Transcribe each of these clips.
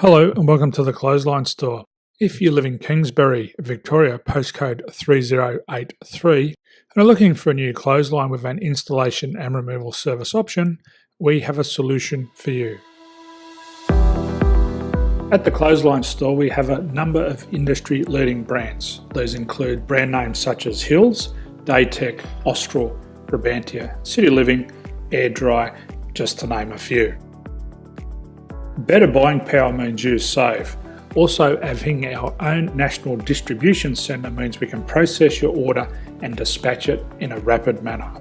Hello and welcome to the Clothesline Store. If you live in Kingsbury, Victoria, postcode 3083, and are looking for a new clothesline with an installation and removal service option, we have a solution for you. At the Clothesline Store, we have a number of industry-leading brands. These include brand names such as Hills, Daytech, Austral, Brabantia, City Living, Air Dry, just to name a few. Better buying power means you save. Also, having our own national distribution centre means we can process your order and dispatch it in a rapid manner.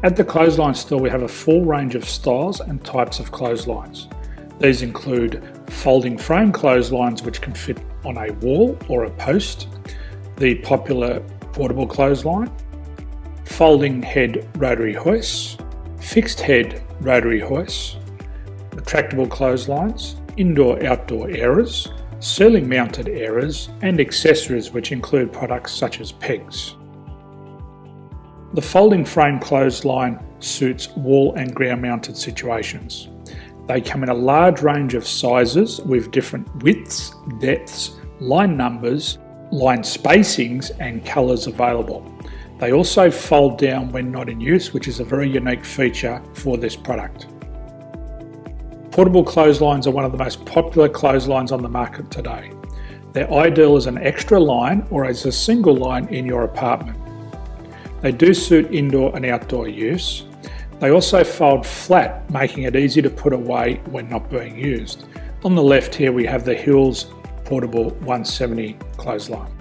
At the Clothesline Store, we have a full range of styles and types of clotheslines. These include folding frame clotheslines which can fit on a wall or a post, the popular portable clothesline, folding head rotary hoists, fixed head rotary hoists, retractable clotheslines, indoor-outdoor airers, ceiling mounted airers, and accessories which include products such as pegs. The folding frame clothesline suits wall and ground mounted situations. They come in a large range of sizes with different widths, depths, line numbers, line spacings and colours available. They also fold down when not in use, which is a very unique feature for this product. Portable clotheslines are one of the most popular clotheslines on the market today. They're ideal as an extra line or as a single line in your apartment. They do suit indoor and outdoor use. They also fold flat, making it easy to put away when not being used. On the left here we have the Hills Portable 170 clothesline.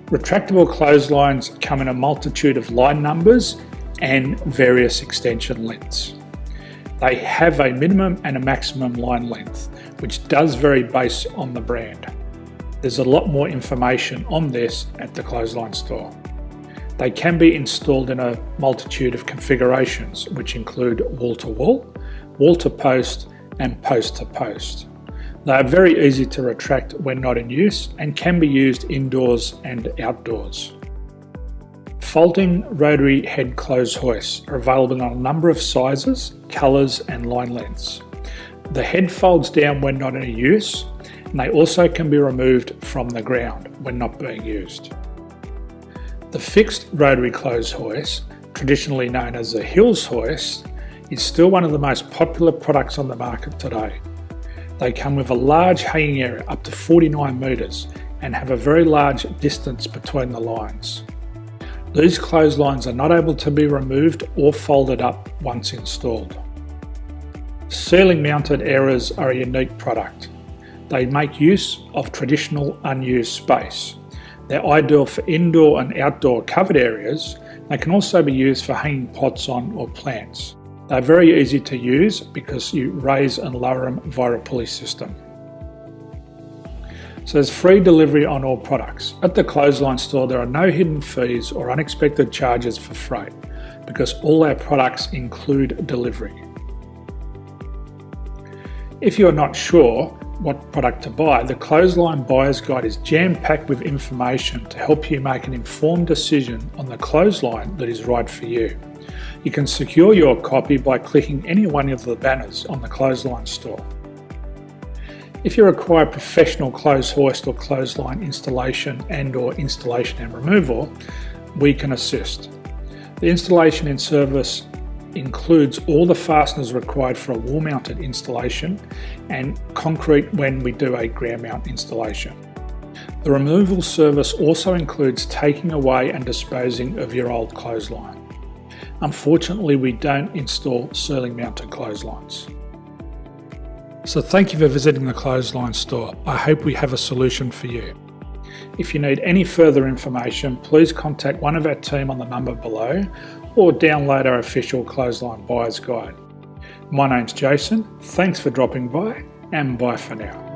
Retractable clotheslines come in a multitude of line numbers and various extension lengths. They have a minimum and a maximum line length, which does vary based on the brand. There's a lot more information on this at the Clothesline Store. They can be installed in a multitude of configurations, which include wall-to-wall, wall-to-post, and post-to-post. They are very easy to retract when not in use and can be used indoors and outdoors. Folding rotary head clothes hoists are available in a number of sizes, colours and line lengths. The head folds down when not in use, and they also can be removed from the ground when not being used. The fixed rotary clothes hoist, traditionally known as the Hills hoist, is still one of the most popular products on the market today. They come with a large hanging area up to 49 metres and have a very large distance between the lines. These clotheslines are not able to be removed or folded up once installed. Ceiling mounted airers are a unique product. They make use of traditional unused space. They're ideal for indoor and outdoor covered areas. They can also be used for hanging pots on or plants. They're very easy to use because you raise and lower them via a pulley system. So there's free delivery on all products. At the Clothesline Store, there are no hidden fees or unexpected charges for freight because all our products include delivery. If you're not sure what product to buy, the Clothesline Buyer's Guide is jam-packed with information to help you make an informed decision on the clothesline that is right for you. You can secure your copy by clicking any one of the banners on the Clothesline Store. If you require professional clothes hoist or clothesline installation and/or installation and removal, we can assist. The installation and service includes all the fasteners required for a wall-mounted installation and concrete when we do a ground mount installation. The removal service also includes taking away and disposing of your old clothesline. Unfortunately, we don't install ceiling mounted clotheslines. So thank you for visiting the Clothesline Store. I hope we have a solution for you. If you need any further information, please contact one of our team on the number below or download our official Clothesline Buyer's Guide. My name's Jason, thanks for dropping by and bye for now.